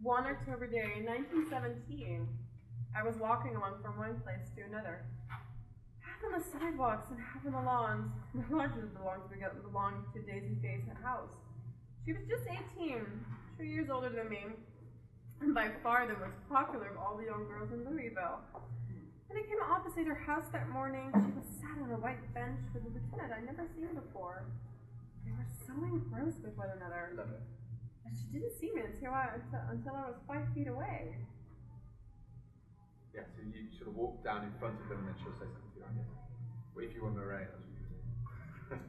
One October day in 1917, I was walking along from one place to another. Half on the sidewalks and half on the lawns. The lodges belonged to Daisy Faye's house. She was just 18, 2 years older than me, and by far the most popular of all the young girls in Louisville. When I came opposite her house that morning, she was sat on a white bench with a lieutenant I'd never seen before. They were so engrossed with one another. Love it. And she didn't see me until I was 5 feet away. Yeah, so you sort of walk down in front of them and then she'll say something to you, I guess. Well, if you were Murray, that's what you would do.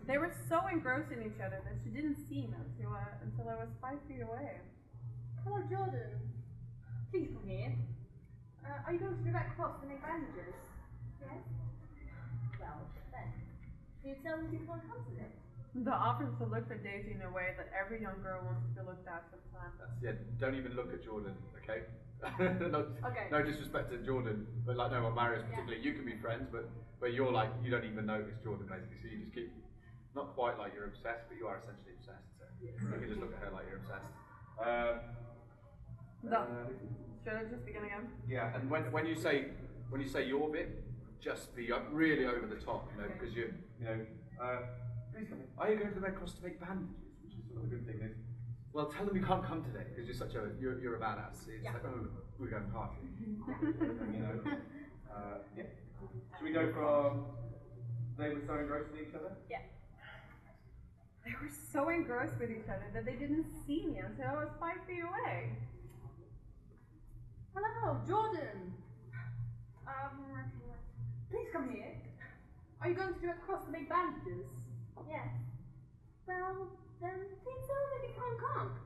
They were so engrossed in each other that she didn't see me until I was 5 feet away. Hello, Jordan. Please come here. Are you going to the Red Cross to make bandages? Yes? Well, then. Can you tell me if you want to come today? The officer looked at Daisy in a way that every young girl wants to be looked at sometimes. Don't even look at Jordan, okay? Okay. No disrespect to Jordan, but like no one Marius particularly. You can be friends, but you're like you don't even know it's Jordan basically. So you just keep not quite like you're obsessed, but you are essentially obsessed. So you can just look at her like you're obsessed. Should I just begin again? Yeah, and when you say your bit, just be really over the top, you know, because please come in. Are you going to the Red Cross to make bandages? Which is sort of a good thing. Well, tell them you can't come today because you're a badass. It's like, oh, we're going party. You know. Yeah. Should we go from they were so engrossed with each other? Yeah. They were so engrossed with each other that they didn't see me until I was 5 feet away. Hello, Jordan. Please come here. Are you going to do a cross to make bandages? Yes. Well, then please tell them if you can't come.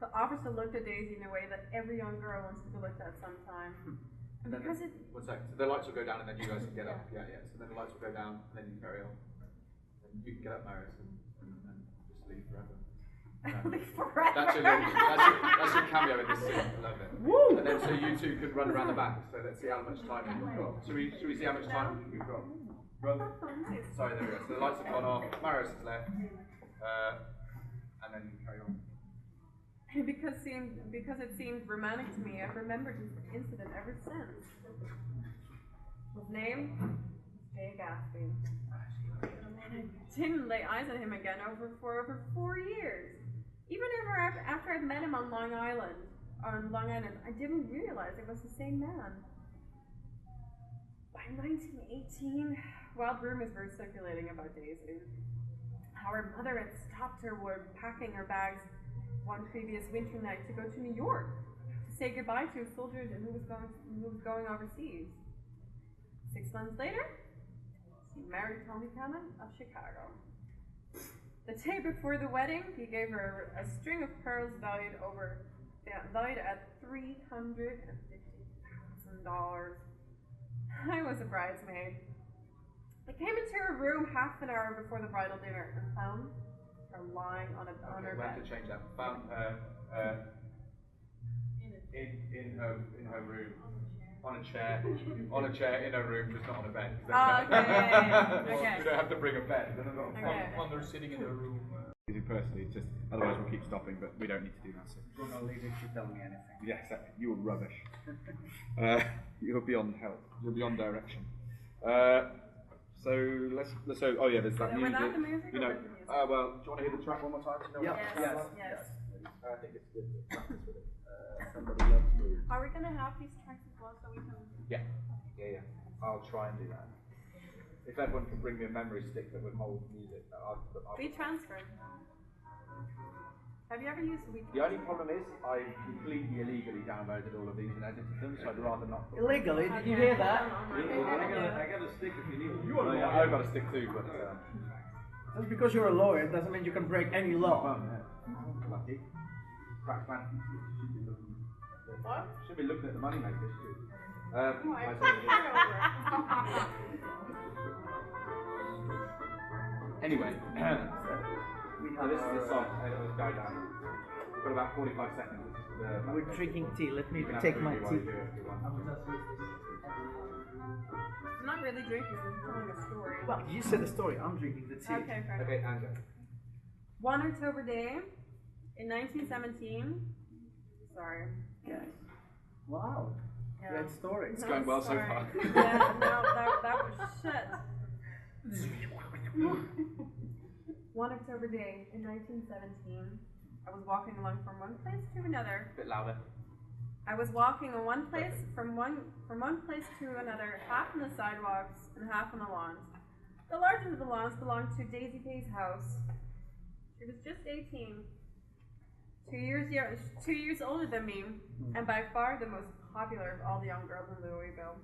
The officer looked at Daisy in a way that every young girl wants to be looked at sometime. And because it... One second. So the lights will go down and then you guys can get up. Yeah. So then the lights will go down and then you carry on. And you can get up, Marius, and just leave forever. Leave forever? That's your cameo in this scene. I love it. Woo! And then so you two can run around the back. So let's see how much time you've got. Should we see how much time we've got? Sorry, there we go. So the lights have gone off. Marius is left. And then you carry on. Because it seemed romantic to me, I've remembered this incident ever since. His name? Jay Gatsby. And I didn't lay eyes on him again for over 4 years. Even after I'd met him on Long Island, I didn't realize it was the same man. By 1918, wild rumors were circulating about Daisy. How her mother had stopped her while packing her bags one previous winter night to go to New York to say goodbye to a soldier who was going overseas. 6 months later, she married Tommy Cannon of Chicago. The day before the wedding, he gave her a string of pearls valued at $350,000. I was a bridesmaid. I came into her room half an hour before the bridal dinner and found her lying on her bed. We have to change that. Found her in her room. On a chair in her room, just not on a bed. Okay. We don't have to bring a bed. When they're sitting in their room. Personally, just otherwise we'll keep stopping, but we don't need to do that. So. You're not leaving if you tell me anything. Yeah, exactly. You were rubbish. You're beyond help. You're beyond direction. So let's. Oh yeah, there's that music. Without the music, you know. or with the music? Well, do you want to hear the track one more time? Yeah. Yes. I think it's good to practice with it. Somebody loves moves. Are we gonna have these tracks as well so we can? Yeah. I'll try and do that. If everyone can bring me a memory stick that would hold music, I'll WeTransfer. Have you ever used WeTransfer? The only problem is I completely illegally downloaded all of these and edited them, so I'd rather not. Illegally? Did you hear that? I got a stick if you need it. You are I've got a stick too, but. Just because you're a lawyer doesn't mean you can break any law. Lucky. Crackman. What? Should be looking at the money makers too. Anyway, this is the song. Let's go down. We've got about 45 seconds. We're drinking tea. Let me take my tea. I'm not really drinking, I'm telling a story. Well, you said a story. I'm drinking the tea. Okay, fair. Okay, and go. One October day in 1917, Sorry. Yes. Wow. Yeah. Great story. It's going well so Sorry. far. Yeah, no, that was shit. One October day in 1917, I was walking along from one place to another. A bit louder. I was walking on one place from one place to another, half on the sidewalks and half on the lawns. The larger of the lawns belonged to Daisy Kay's house. She was just 18, 2 years older than me, and by far the most popular of all the young girls in Louisville.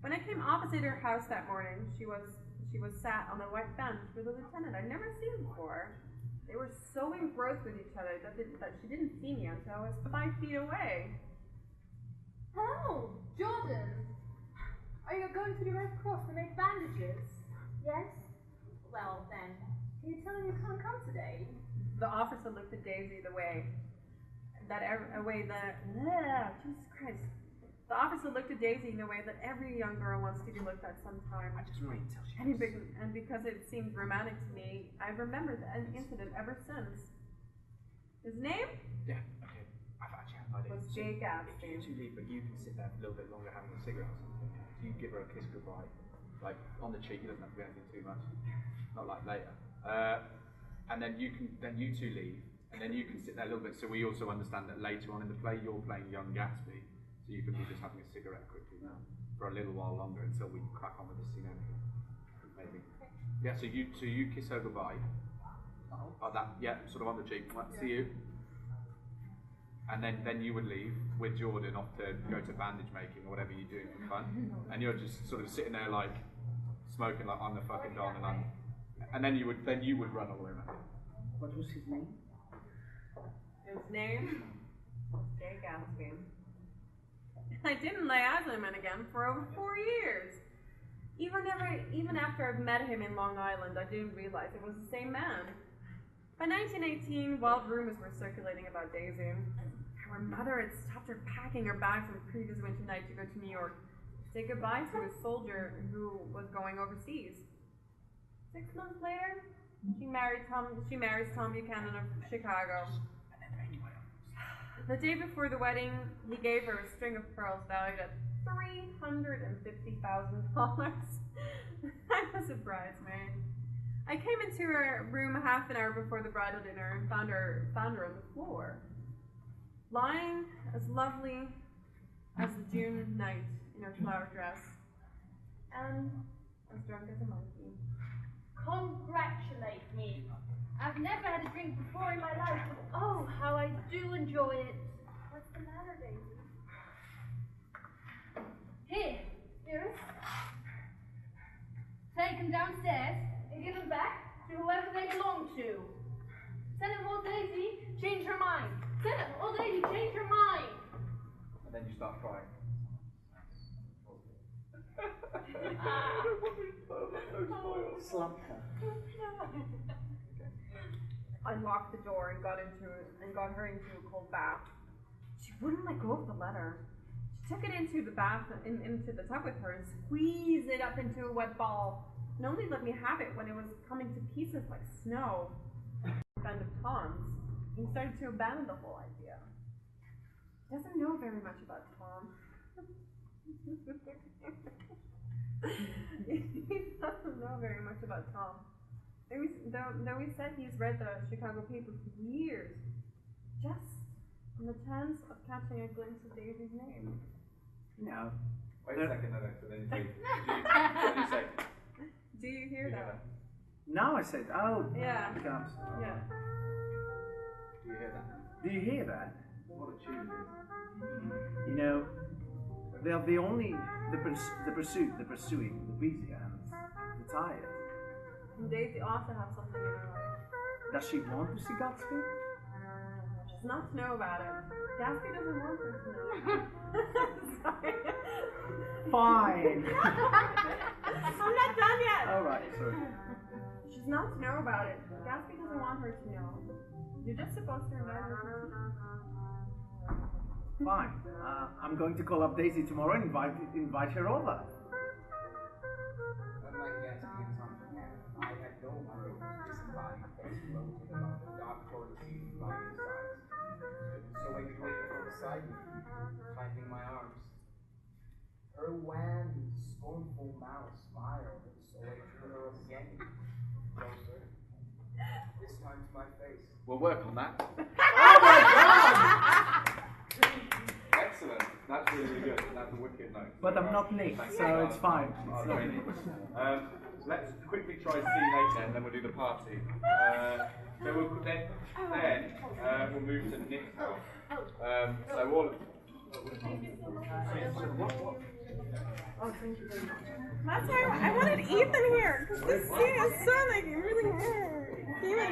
When I came opposite her house that morning, she was sat on the white bench with a lieutenant I'd never seen before. They were so engrossed with each other that she didn't see me until I was 5 feet away. Hello, Jordan. Are you going to the Red Cross to make bandages? Yes? Well then, can you tell him you can't come today? The officer looked at Daisy Jesus Christ. The officer looked at Daisy in a way that every young girl wants to be looked at sometime. I just wait till she And because it seemed romantic to me, I've remembered an incident ever since. His name Yeah, okay. I've actually had an idea. was Jay If you Gatsby. two leave, but you can sit there a little bit longer having a cigarette or something. So you give her a kiss goodbye, like on the cheek. It doesn't have to be anything too much, not like later. And then you two leave, and then you can sit there a little bit. So we also understand that later on in the play, you're playing young Gatsby, so you can be just having a cigarette quickly now for a little while longer until we crack on with the scene. Maybe. Yeah. So you kiss her goodbye. Oh, sort of on the cheek. Right, see you. And then you would leave with Jordan off to go to bandage making or whatever you do for fun, and you're just sort of sitting there like smoking like I'm the fucking Don, and then you would run all around. What was his name? His name was Jay Gatsby. I didn't lay eyes on him again for over 4 years. Even after I'd met him in Long Island, I didn't realize it was the same man. By 1918, wild rumors were circulating about Daisy. Her mother had stopped her packing her bags on the previous winter night to go to New York to say goodbye to a soldier who was going overseas. 6 months later, she marries Tom Buchanan of Chicago. The day before the wedding, he gave her a string of pearls valued at $350,000. I was a bridesmaid. I came into her room half an hour before the bridal dinner and found her on the floor, lying as lovely as the June night in her flower dress, and as drunk as a monkey. Congratulate me. I've never had a drink before in my life, but oh, how I do enjoy it. What's the matter, Daisy? Here, dearest. Take them downstairs and give them back to whoever they belong to. Send them, old Daisy, change her mind. Send them, old Daisy, change her mind. And then you start crying. Slump her. I locked the door and got her into a cold bath. She wouldn't let go of the letter. She took it into the bath into the tub with her and squeezed it up into a wet ball, and only let me have it when it was coming to pieces like snow. A friend of Tom's, he started to abandon the whole idea. He doesn't know very much about Tom. He doesn't know very much about Tom. Though he said he's read the Chicago paper for years, just on the chance of catching a glimpse of Daisy's name. No. Wait a second, no, so then you say, what do you say? Do you hear that? Now I said, oh, Yeah. it comes. Yeah. Do you hear that? Do you hear that? What a tune it You know, they're the only, the pursuing, the busy and the tired. And Daisy also has something in her life. Does she want to see Gatsby? She does not know about it. Gatsby doesn't want her to know. Sorry. Fine. I'm not done yet. Alright, sorry. She's not to know about it. Gatsby doesn't want her to know. You're just supposed to invite her to tea. Fine. I'm going to call up Daisy tomorrow and invite her over. Unlike Gatsby and Tom Buchanan, I had no room to disembodied face floating above the dark corridors by his sides. So I beside me, tightening my arms. Her wan, scornful mouth smiled, so I drew her again, closer, this time to my face. We'll work on that. Oh my God! Excellent. That's really, really good. That's a wicked note. But I'm not Nick, so it's fine. Oh, really? Let's quickly try C8 then we'll do the party. So we'll we'll move to Nick's house. So all of That's why I wanted Ethan here, because this scene is so like really hard.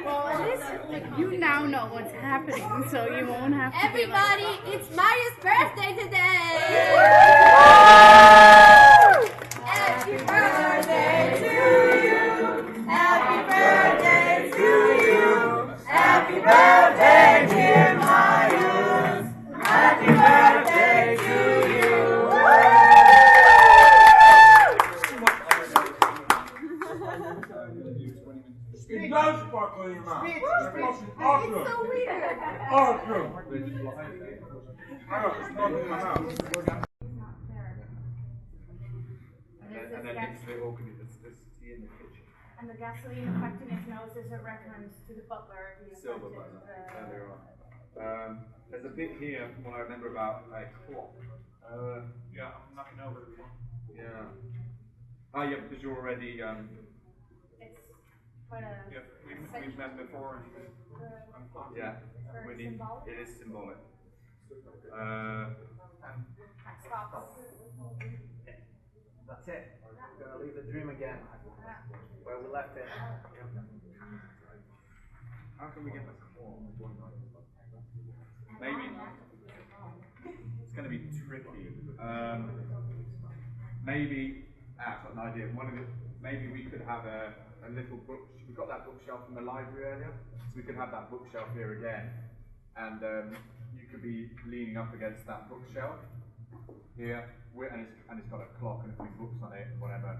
Well, at least like you now know what's happening, so you won't have to. Everybody, it's Maria's birthday today! Happy birthday to you! Happy birthday to you! Happy birthday, dear Marius! Happy birthday to you! It does sparkle in your mouth. It's so weird! Oh, true. I got the sparkle in my mouth. and then next to it all can be this tea in the kitchen. And the gasoline effect in his nose is a reference to the butler. Silver butler. There we are. There's a bit here from what I remember about a clock. Yeah, I'm knocking over the one. Yeah. Oh yeah, because you're already It's quite a. Yeah, we've met before. yeah. We need, it is symbolic. Stop. That's it. We're gonna leave the dream again. Where we left it. How can we get this clock? Maybe it's going to be tricky. Maybe I've got an idea. Maybe we could have a little book. We've got that bookshelf from the library earlier, so we could have that bookshelf here again, and you could be leaning up against that bookshelf here, and it's got a clock and a few books on it, whatever,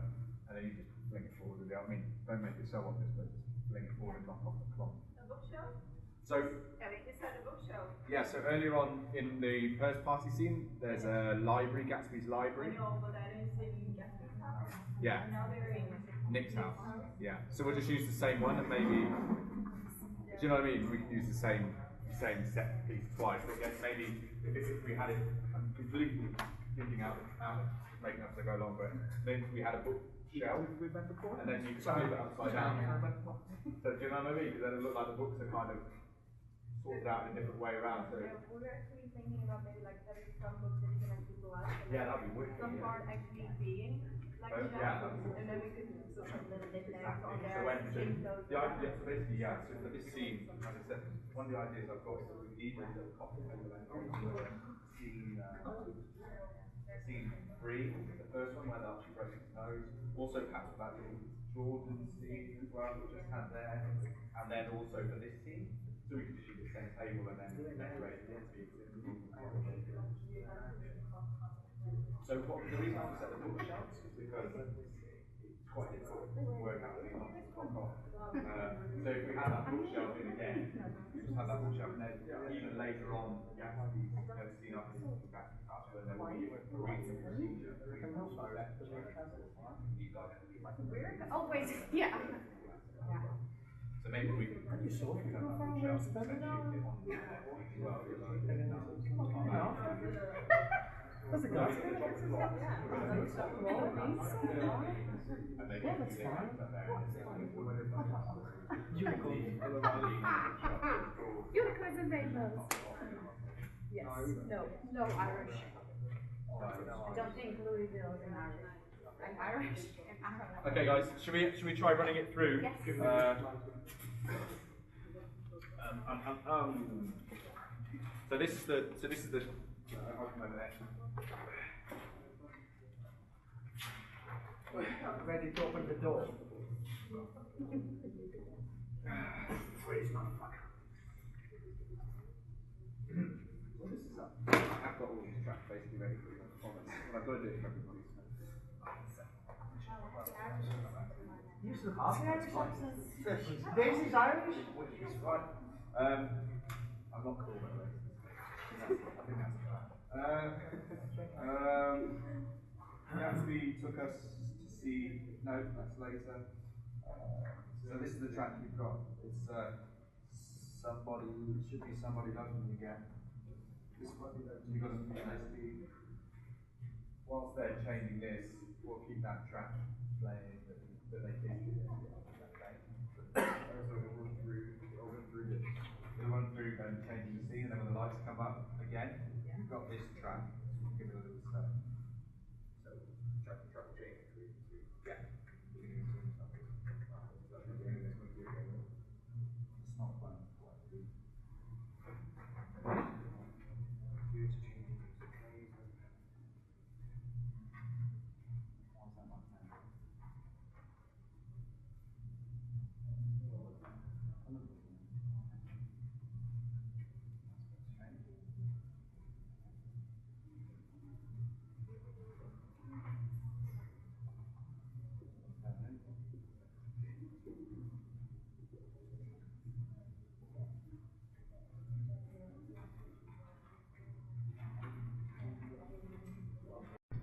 and then you just fling it forward with it. I mean, don't make it so obvious, but just fling it forward and knock off the clock. A bookshelf? So. Is that a bookshelf? Yeah, so earlier on in the first party scene, there's a library, Gatsby's library. I know, but that is in Gatsby's house. Yeah. Now they're in Nick's house. Yeah. So we'll just use the same one and maybe, do you know what I mean? We can use the same set piece twice. But I guess maybe if we had it, I'm completely thinking out making up as I go along, but then we had a bookshelf we've met before, and then you could move it upside down. So do you know what I mean? Because then it looked like the books are kind of sorted out in a different way around. So Yeah, we were actually thinking about maybe like having some books that you can actually pull out. And yeah, that'd be wicked. some Yeah. part actually being like Oh, a yeah, shelf, that's- and then we could sort of little knickknacks on So there, when change those. the idea, so basically, yeah. So for this scene, as I said, one of the ideas I've got is that we need a little coffee table then scene 3, the first one where the Archie breaks his nose. Also perhaps that little Jordan scene as well, we just had there, and then also for this scene, so we can just use the same table and then decorate it into the So the reason I set the bookshelves is because it's quite difficult to work out the clock off. So if we had that bookshelf in again, just have that bookshelf, and then even later on, Gatsby's scene up back after, and then we read the procedure. Oh wait, yeah. So maybe we could have that bookshelf and then shift it on the as well. That's a good idea. Unicorns and rainbows. Yes. No Irish. I don't think Louisville is in Irish. I'm Irish in Ireland. Okay, guys, should we try running it through? Yes. So this is the. I'll come over there. Ready to open the door. Please, motherfucker. So this is up. I've got all these tracks basically ready for you. What I've got to do is everybody. You still have Irish? Daisy's Irish? Which is fine. I'm not cool by the way. I think that's took us to see. No, that's later. So this is the track you've got. It's somebody should be somebody loves me again. This one you've got to basically whilst they're changing this, we'll keep that track playing that they keep. Okay. So we'll run through this. We'll run through and changing the scene, and then when the lights come up again, you've got this track. Give it a little step. So track change. Yeah. It's not fun.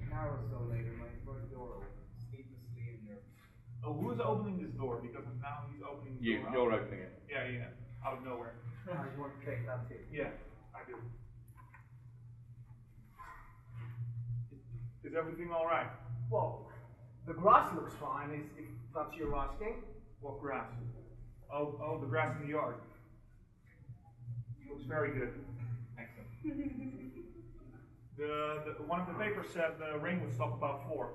An hour or so later, my front door opened, sleeplessly and nervous. Oh, who is opening this door? Because now he's opening the door. You're opening it. Yeah, out of nowhere. I just want to take that too. Yeah, I do. Is everything all right? Well, the grass looks fine, if that's your asking. What grass? Oh, the grass in the yard. Looks very good. Excellent. The one of the papers said the rain would stop about 4.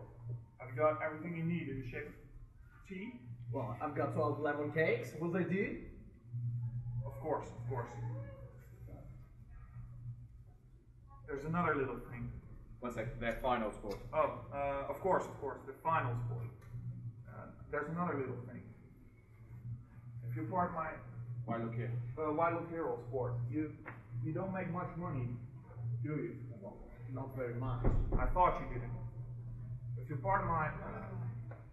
Have you got everything you need in the shape of tea? Well, I've got 12 lemon cakes. Will they do? Of course. There's another little thing. One second, they're final sport. Oh, of course, the final sport. There's another little thing. If you're part of my Why look here? why look here, old sport? You don't make much money, do you? Not very much. I thought you didn't. If you're part of my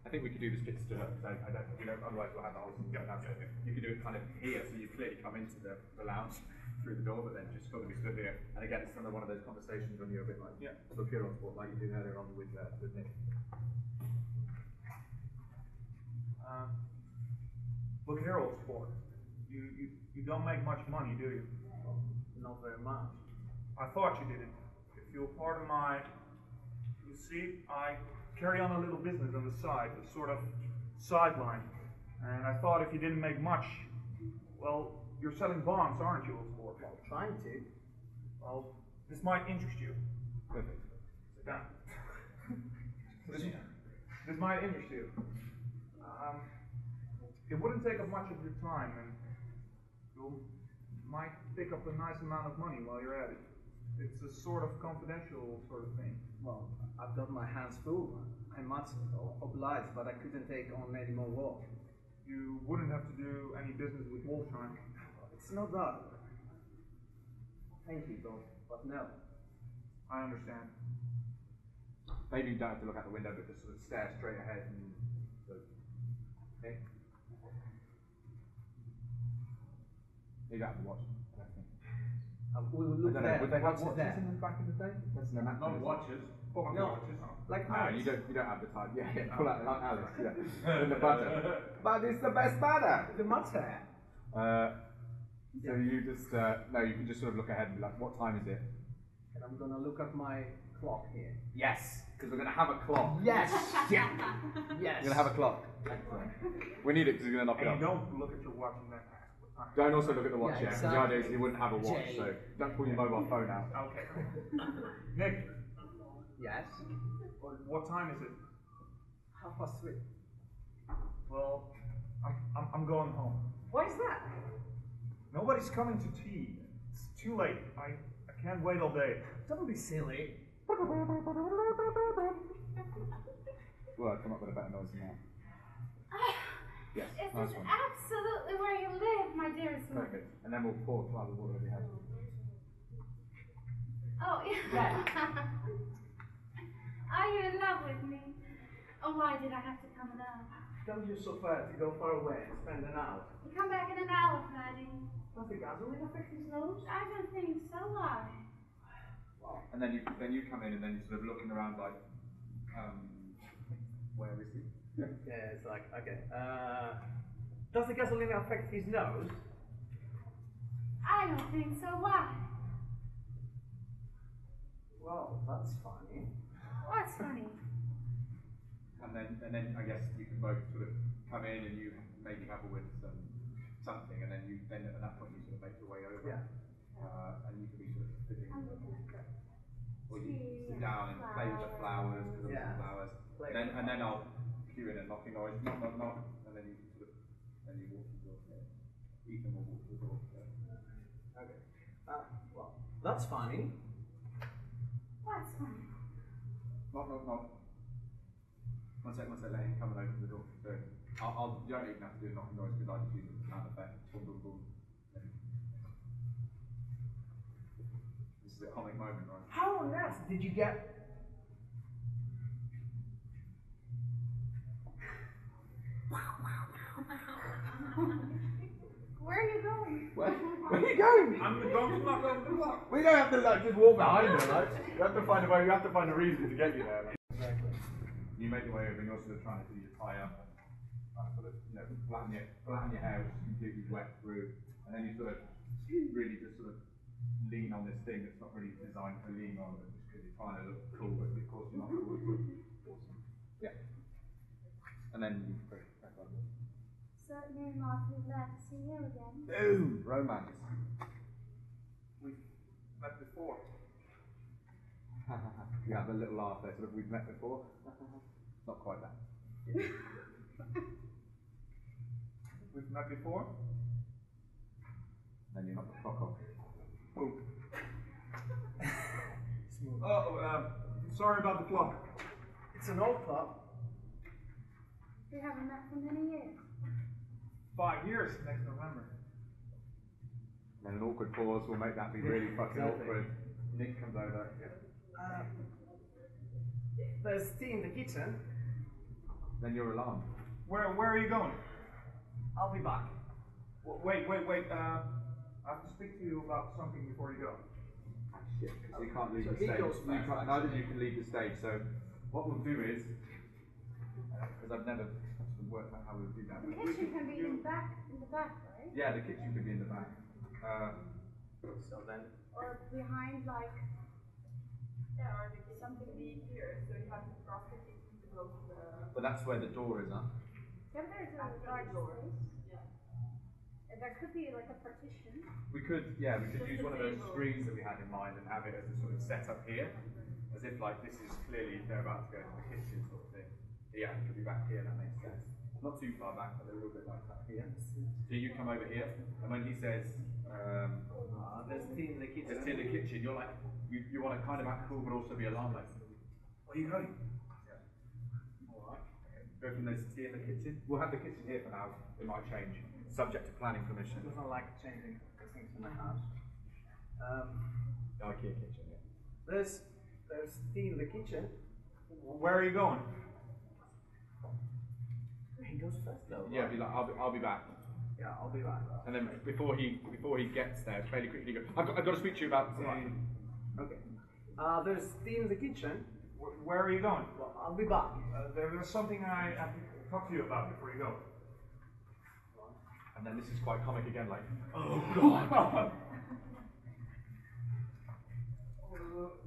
I think we could do this bit still up, because I don't, otherwise we'll have the whole thing going down. So you could do it kind of here, so you clearly come into the lounge through the door, but then just got to be stood here. And again, it's another one of those conversations when you're a bit like, look here on sport, like you did earlier on with Nick. Look here, old sport. You don't make much money, do you? Well, not very much. I thought you didn't. If you're part of my, you see, I carry on a little business on the side, a sort of sideline. And I thought if you didn't make much, well, you're selling bonds, aren't you, old sport? Well, trying to. Well, this might interest you. Perfect. Sit down. This might interest you. It wouldn't take up much of your time, and you might pick up a nice amount of money while you're at it. It's a sort of confidential sort of thing. Well, I've got my hands full. I must oblige, but I couldn't take on any more work. You wouldn't have to do any business with Wolfsheim. It's not that. Thank you, but no. I understand. Maybe you don't have to look out the window, but just sort of stare straight ahead and okay. You don't have to watch, I don't think. We will look I don't know, there. would they have What's watches there? in the back in the day? That's no Not watches. No, like No, Alice. you don't have the time. Yeah, pull out like Alice, yeah. And the butter. But it's the best butter! The butter. So you just, no, you can just sort of look ahead and be like, what time is it? And I'm gonna look at my clock here. Yes, because we're going to have a clock. Yes! Yeah. Yes! We're going to have a clock. We need it because we're going to knock it And you off. don't look at your watch and then ask what time. Don't also look at the watch Yeah, yet, because the idea is you wouldn't have a watch, Jay. so don't pull your mobile phone out. Okay. Nick, Yes? what time is it? 3:30. Well, I'm going home. Why is that? Nobody's coming to tea. It's too late. I can't wait all day. Don't be silly. Well, I'd come up with a better noise than that. Yes, Is nice this one. absolutely where you live, my dearest one? Perfect. And then we'll pour some other water over your head. Oh, yeah. Are you in love with me? Oh, why did I have to come now? Don't you suffer to go far away and spend an hour? You come back in an hour, Friday. Does the gasoline affect his nose? I don't think so, why? And then you come in and then you're sort of looking around like, where is he? Yeah, it's like, okay. Does the gasoline affect his nose? I don't think so. Why? Well, that's funny. What's funny? And then I guess you can both sort of come in and you maybe have a with something, and then at that point you sort of make your way over. Yeah. And you can be sort of sitting, I'm looking at the or you tree sit down and play with the flowers, because Yeah. of the flowers. And then I'll cue in a knocking noise, knock, knock, knock, and then you sort of, then you walk to the door. Ethan will walk to the door. Okay. Well, that's funny. What's funny? Knock, knock, knock. One sec, let him come and open the door. So you don't even have to do a knocking noise because I just use the sound effect. Boom, boom, boom. This is a comic moment, right? How on earth did you get? Where are you going? Where are you going? I'm going to knock over the block. We don't have to like just walk behind her, right? You have to find a way. You have to find a reason to get you there. Exactly. You make your way over, and you're sort of trying to do your tie up, and sort of flatten your hair, which is completely wet through, and then you sort of really just sort of lean on this thing that's not really designed to lean on, but just because you're trying to look cool, but of course you're not cool. Awesome. Yeah. And then you crack on. Certainly awfully glad to see you again. Boom! Romance. We've met before. You have a little laugh there, sort of, we've met before. Not quite that. We've met before. Then you knock the clock off. Oh. Sorry about the clock. It's an old clock. We haven't met for many years. 5 years next November. And an awkward pause will make that be really fucking Exactly. awkward. Nick comes over. There's tea in the kitchen. Then you're alarmed. Where are you going? I'll be back. Wait. I have to speak to you about something before you go. Shit, because you can't leave So the he stage. goes first, Neither of you can leave the stage. So what we'll do is, because I've never worked out how we'll do that. The kitchen can be in the back, right? Yeah, the kitchen could be in the back. So then, Or behind, like. Yeah, or the something be here, so you have to cross the kitchen to go to the. But that's where the door is, huh? Yeah, but there's a large space. There could be like a partition. We could use one of those screens that we had in mind and have it as a sort of setup here, as if like this is clearly they're about to go to the kitchen sort of thing. Yeah, it could be back here. That makes sense. Not too far back, but a little bit like that here. So you come over here, and when he says, there's tea in the kitchen. "There's tea in the kitchen," you're like, you want to kind of act cool, but also be alarmed, like, "Where are you going?" Yeah. All right. Okay. Go from there's tea in the kitchen. We'll have the kitchen here for now. It might change, subject to planning permission. Doesn't like changing the things in the house. IKEA kitchen. Yeah. There's tea in the kitchen. Where are you going? He goes first though. Yeah, be like, I'll be back. Yeah, I'll be back. And then before he gets there, fairly quickly go, I've got to speak to you about something. Okay. There's tea in the kitchen. Where are you going? Well, I'll be back. There's something I have to talk to you about before you go. And then this is quite comic again, like, oh god.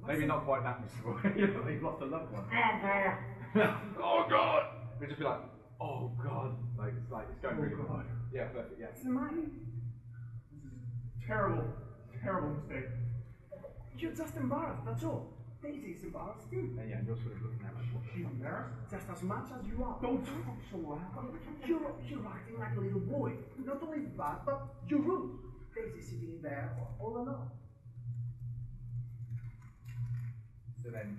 Maybe not quite that miserable. You've lost a loved one. Oh god. We'd just be like, oh god. Like it's going really well. Yeah, perfect, yeah. It's mine. This is terrible mistake. You're just embarrassed, that's all. Daisy's embarrassed too. And yeah, you're sort of looking at like, She's embarrassed. Just as much as you are. Don't talk so loud. You're acting like a little boy. Not only that, but you're rude. Daisy's sitting there all alone. so then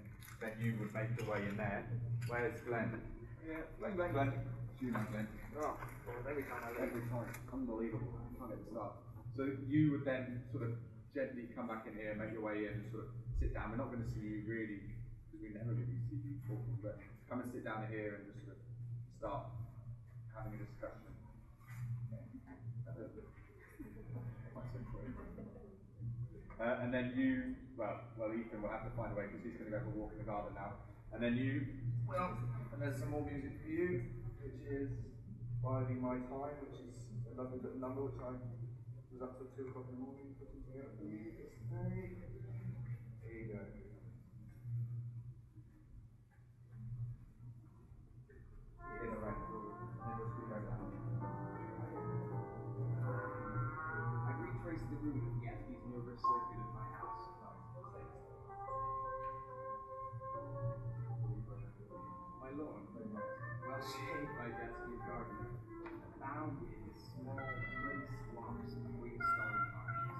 you would make your way in there. Where's Glenn? Yeah, Glenn. You know Glenn. Oh, well, every time I leave. Every time. Unbelievable. I can't get this up. So you would then sort of gently come back in here, make your way in, and sort of sit down. We're not going to see you really, because we never really see you talking, but come and sit down here and just sort of start having a discussion. And then you, well, Ethan will have to find a way, because he's going to go for a walk in the garden now. And then you, well, and there's some more music for you, which is Biding My Time, which is a lovely little number which I was up till 2 o'clock in the morning putting together for you yesterday. Here you go. In a record, and just go down. I retraced the route of Gatsby's nervous circuit at my house. My lawn, well shaped by Gatsby's gardener, abounded in small, muddy swamps and prehistoric marshes.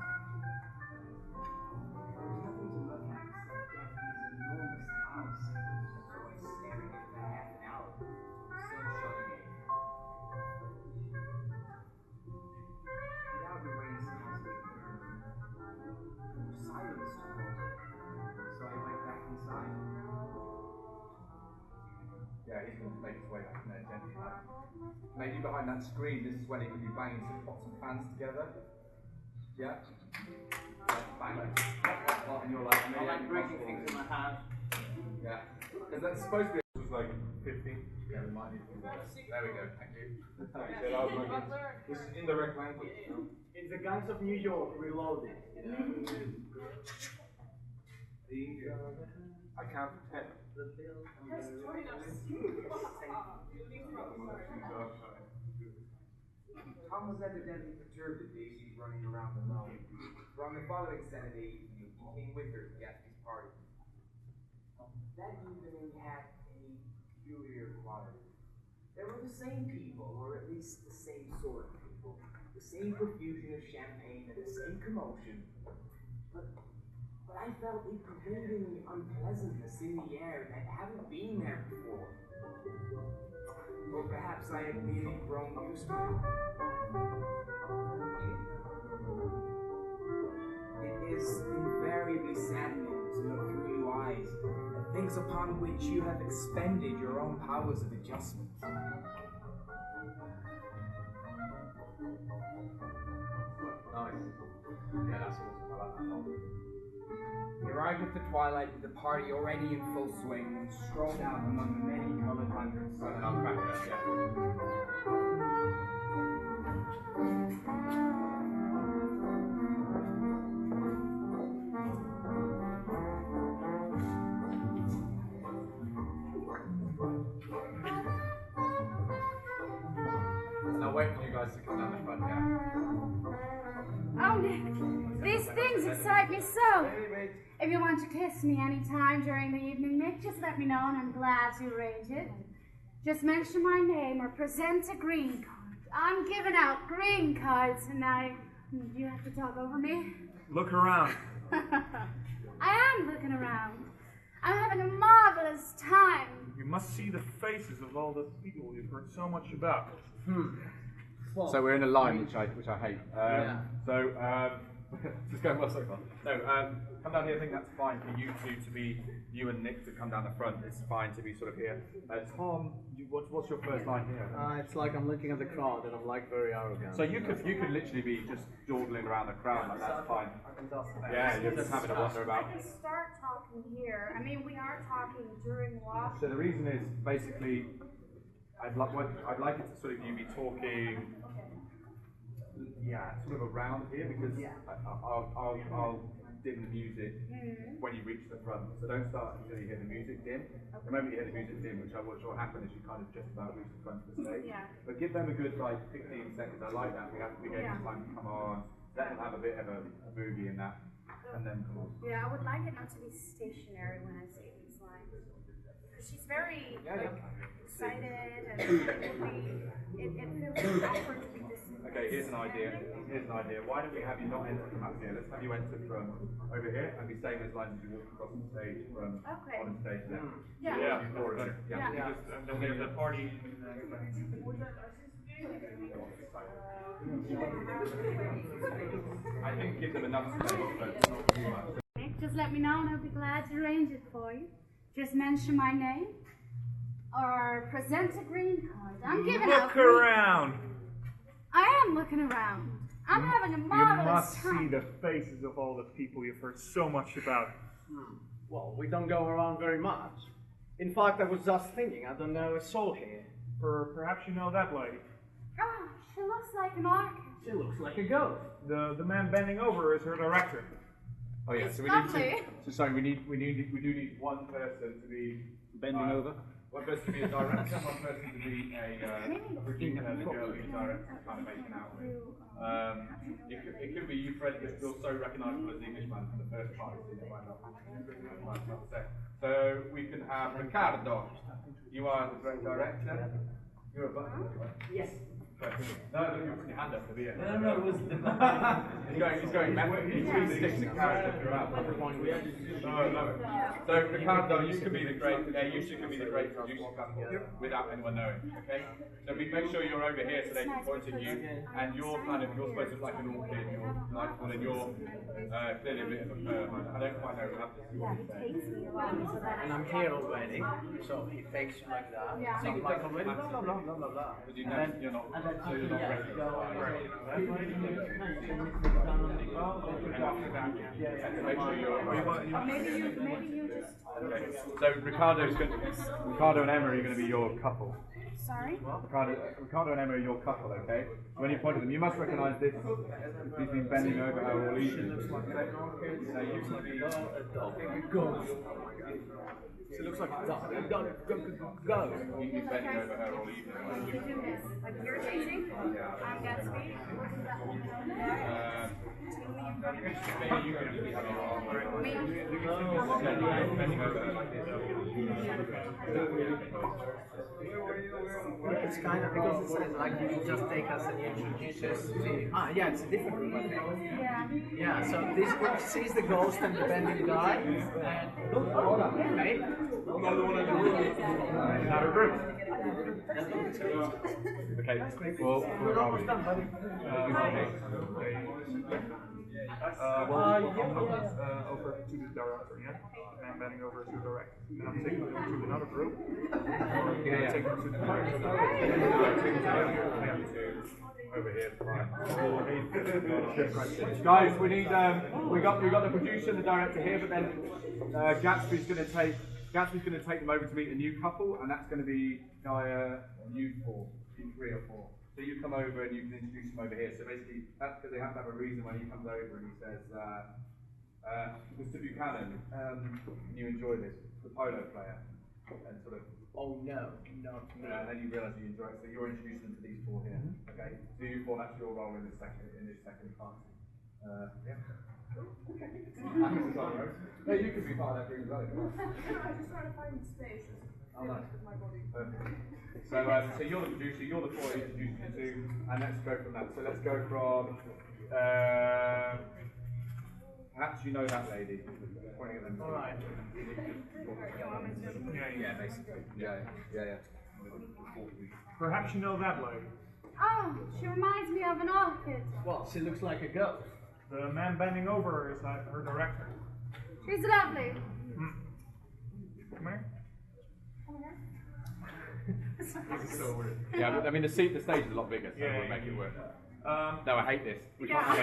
There was nothing to look at except Gatsby's enormous house, so I staring at it for half an hour, the sun shining in. Without the rain scarcely occurred, silence took over, so I went back inside. Yeah, he's going to make his way back in there gently. Maybe behind that screen, this is when he can be banging some pots and pans together. Yeah? Bang. And you're like, I like breaking things in my hand. yeah. Because that's supposed to be. It was like 50. Yeah, we might need to do that. There we go, thank you. This is indirect language. It's the Guns of New York reloaded. I count to 10. Tom was evidently perturbed at Daisy running around alone. For on the following Saturday evening, he came with her to Gatsby's party. That evening had a peculiar quality. There were the same people, or at least the same sort of people, the same profusion of champagne and the same commotion. But I felt a pervading unpleasantness in the air that hadn't been there before. Or perhaps I had merely grown used to it. It is invariably saddening to look through new eyes at things upon which you have expended your own powers of adjustment. Nice. Yeah, that's awesome. I like that one. We arrived at the twilight with the party already in full swing and strolled out among the many colored lanterns. And I'll crack that, yeah. Now wait for you guys to come down the front, yeah? Oh, Nick, these things excite me so. If you want to kiss me anytime during the evening, Nick, just let me know and I'm glad to arrange it. Just mention my name or present a green card. I'm giving out green cards tonight. Do you have to talk over me? Look around. I am looking around. I'm having a marvelous time. You must see the faces of all the people you've heard so much about. So we're in a line, which I hate. Just going well so far. No, come down here. I think that's fine for you two to be, you and Nick to come down the front. It's fine to be sort of here. Tom, what's your first line here? It's like I'm looking at the crowd and I'm like very arrogant. So you could literally be just dawdling around the crowd, like that's fine. Yeah, you're just having a wander about. We can start talking here. I mean, we are talking during walk. So the reason is basically, I'd like it to sort of you be talking. Yeah, sort of around here because I'll dim the music when you reach the front. So don't start until you hear the music dim. The moment you hear the music dim, which will happen is you kind of just about reach the front of the stage. Yeah. But give them a good like 15 seconds. I like that. We gave them time to come on. Let them have a bit of a movie in that, and then come on. Yeah, I would like it not to be stationary when I say these lines. Because she's very excited and it feels awkward to be this. Okay, here's an idea. Why don't we have you not enter from up here? Let's have you enter from over here and be saying those lines as you walk across the stage from on the stage there. Yeah. And then we have the party. I think give them enough space, but not too much. Nick, just let me know and I'll be glad to arrange it for you. Just mention my name or present a green card. I'm giving out. Look around. I am looking around. I'm having a marvelous You must time. see the faces of all the people you've heard so much about. Well, we don't go around very much. In fact, I was just thinking, I don't know a soul here. Perhaps you know that lady. Oh, she looks like an orchid. She looks like a ghost. The man bending over is her director. Oh yeah, It's so we lovely. need to. So sorry, we do need one person to be Bending over. One person to be a director, one person to be a producer, and the girl who's director kind of making out with. It could be you, Fred, but you're so recognisable as the Englishman from the first part. So we can have Ricardo. You are the great director. You're a button, right? Yes. No, you're putting your hand up for the end. No, it was the He's going mad. He's sticks and carrots throughout. So Ricardo, you can be the great. You two can be the great producer couple without anyone knowing. Okay. So we make sure you're over here so they can point at you, and you're supposed to look like an orchid. You're like one, and you're clearly a bit of a perm. I don't quite know. We'll have to see what you say. And I'm here already, so he takes you like that. Yeah. So like already, blah blah blah blah blah blah. But you're not So ready. Make sure you're Maybe you just. okay. So Ricardo and Emma are going to be your couple. Sorry? Ricardo and Emma are your couple, okay? When you point at them, you must recognise this. He's been bending over her all evening. So you can be a ghost. She looks like a dog. Go. You've been bending over her all evening. Like you're dating? I'm Gatsby. Maybe you could just be having a arm bending over her like this. It's kind of because it says like you just take us and introduce us to. Yeah, it's a different group, I think. Yeah. Yeah, so this group sees the ghost and the bending guy, and hey, Another group. Okay, well, we're almost done, buddy. Over to the director, yeah? And bending over to direct. And I'm taking them to another group. Yeah. Take them to the director. Over here, guys, we need we got the producer and the director here, but then Gatsby's going to take them over to meet a new couple, and that's going to be you four, you 3 or 4. So you come over and you can introduce them over here. So basically, that's because they have to have a reason when he comes over and he says, Mr. Buchanan, you enjoy this, the polo player, and sort of. Oh no, not me. And then you realise you enjoy it, so you're introducing them to these 4 here. Okay, so you 4, that's your role in this second party. Yeah. Okay. No, you can be part of that group as well. I'm just trying to find space. Oh, nice. With my body. Perfect. So you're the producer, you're the 4 introducing you to, and let's go from that. So let's go from. Perhaps you know that lady. Pointing at them. All right. Yeah, basically. Yeah. Perhaps you know that lady. Oh, she reminds me of an orchid. Well, she looks like a ghost. The man bending over is her director. She's lovely. Come here. This is so weird. Yeah, but, I mean the stage is a lot bigger, so we'll make it work. No, I hate this. We can't have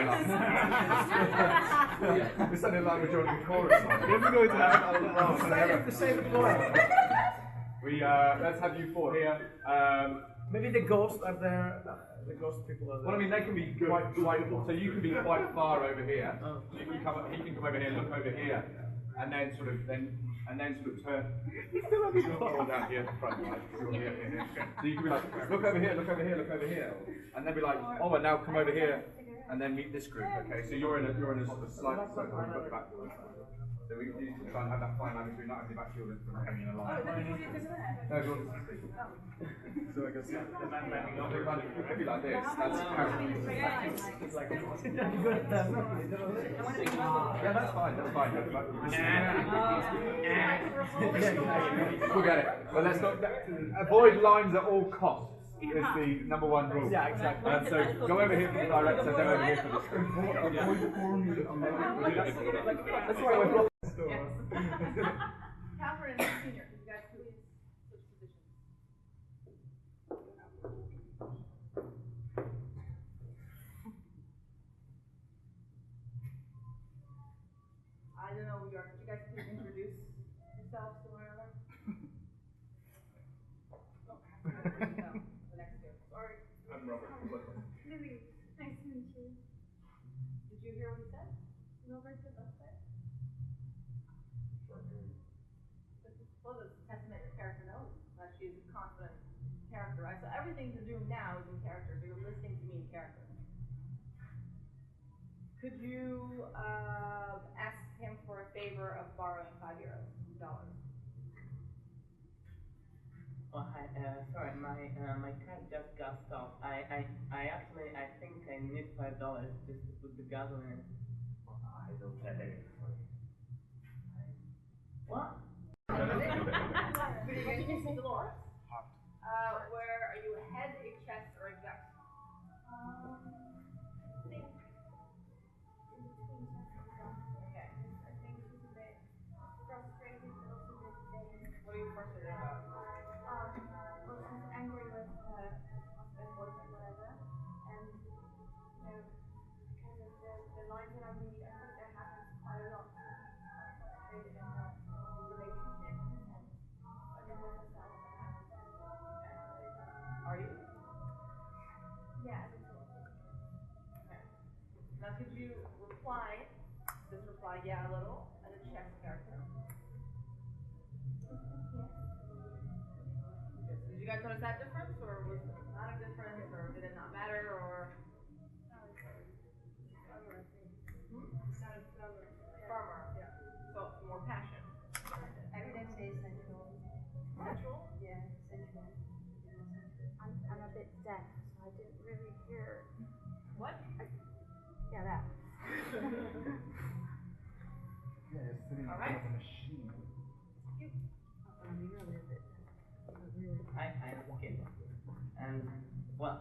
it. It's something like we're joining the chorus. We're going to have The same floor. let's have you 4 here. Maybe the ghosts are there. The ghost people are there. Well, I mean, they can be quite. So you can be quite far over here. You can come. He can come over here, look over here, and then sort of turn. All down here at the front, right? Here. So you can be like, look over here, look over here, and then be like, oh, and now come over here, and then meet this group. Okay, so you're in a sort of slight circle, but backwards. So we need to try and have that fine line between not only back to your from hanging in a line. No, you're so I guess the man bending over. It could be like this. That's yeah, that's fine. Forget it. But let's not avoid lines at all costs. Is the number 1 rule. Yeah, exactly. So go over here for the director, then over here for the script. That's why we're blocking the store. Catherine, senior, could you guys please switch positions? I don't know who you are. Could you guys please introduce yourselves to one another? Did you hear what he said? No very good, let's say. Well, it's a testament your character knows that she's a confident character, right? So everything you're doing now is in character, so you're listening to me in character. Could you ask him for a favor of borrowing $5? Oh, hi, sorry, my card just got stopped. I actually, I think I need $5 just to put the gasoline in. I don't have any money. What? Could you get me Dolores? Hot. Where are you, a head, a chest, or a gut? Think in between chest and gut. Okay. I think she's a bit frustrated, but also a bit vain. What are you frustrated about? Well, she's angry with her husband, boyfriend, whatever, and because of the lines that I read, I think that happens quite a lot. She's frustrated in her relationship in a sense, but then with herself. Are you? Yeah, as a sort of. Okay. Now could you reply, just reply yeah a little, as a chest character? Yes. Did you guys notice that difference, or was it not a difference, or did it not matter, or? Farmer, yeah. So more passion. I would say sensual. Sensual? Yeah, sensual. I'm a bit deaf, so I didn't really hear. What? Yeah, that. Yeah, it's sitting All right. on a machine. I'm really a bit. I skip. And, well,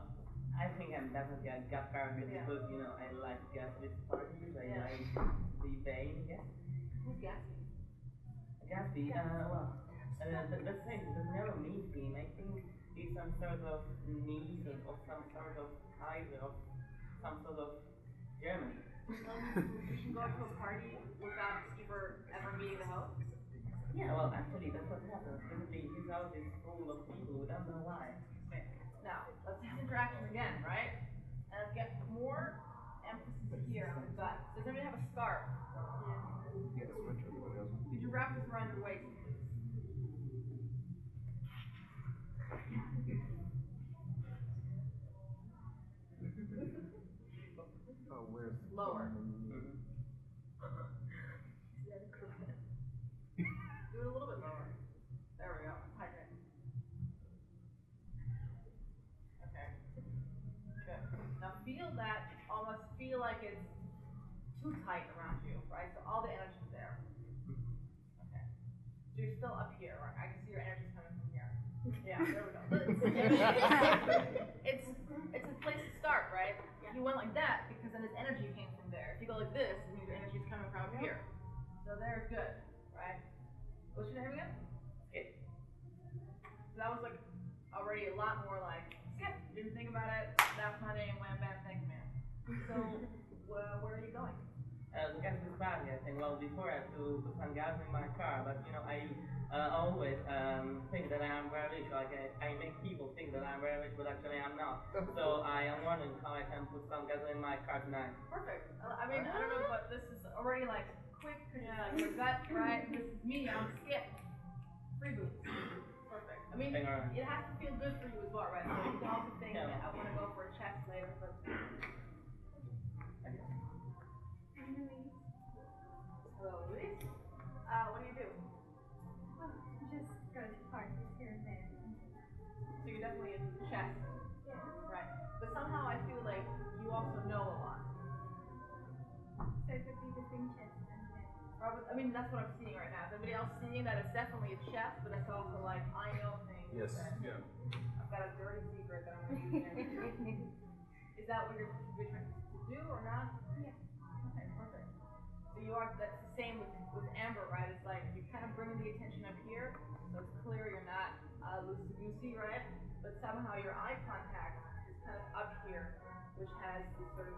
I think I'm definitely a gut character Yeah. because, you know, I like Gatsby's parties, I Yeah. like the vein, yeah. Who's Gatsby? Gatsby, well, the thing, because never meet him, I think he's some sort of niece of some sort of Kaiser of some sort of German. You can go to a party without ever meeting the host? Yeah, well, actually, that's what happens. Basically, his house is full of people, we don't know why. Now, let's have interaction again, right? And let's get more emphasis here on the gut. Does anybody have a scarf? Yes, Richard, what else? Could you wrap this around your waist, please? Oh, where's Lower. Mhm. Do it a little bit lower. There we go. Hydrate. Okay. Good. Now feel that, almost feel like it's too tight around you, right? So all the energy's there. Okay. So you're still up here, right? I can see your energy's coming from here. Yeah, there we go. It's a place to start, right? You went like that because then his energy came from there. If you go like this, it means your energy's coming from here. So there's good, right? What's your name again? Skip. So that was like already a lot more like, skip, didn't think about it, that's my name, wham bam, thank you, man. So, where are you going? The Gatsby's party, I think. Well, before I had to put some gas in my car, but, you know, I always think that I am very rich. Like, I make people think that I'm very rich, but actually I'm not. So I am wondering how I can put some gas in my car tonight. Perfect. I mean, I don't know, but this is already like quick, like your gut, right? This is me, I'm Skip. Free boots. Perfect. I mean, Hang on. it has to feel good for you as well, right? So you can also think, Yeah. I want to go for a chest later, but. Hello, Louise. What do you do? Just go to parties here and there. So you're definitely in chess, right? But somehow I feel like you also know a lot. So it could be between chest and head. Robert, I mean, that's what I'm seeing right now. Is anybody else seeing that? It's definitely a chess, but it's also like, I know things. Yes. that Yeah. I've got a dirty secret that I'm going to use. Is that what you're trying to do or not? Yeah. Okay, perfect. So you are, that's the same with Amber, right? It's like you kind of bring the attention up here, so it's clear you're not loosey-goosey, right? But somehow your eye contact is kind of up here, which has this sort of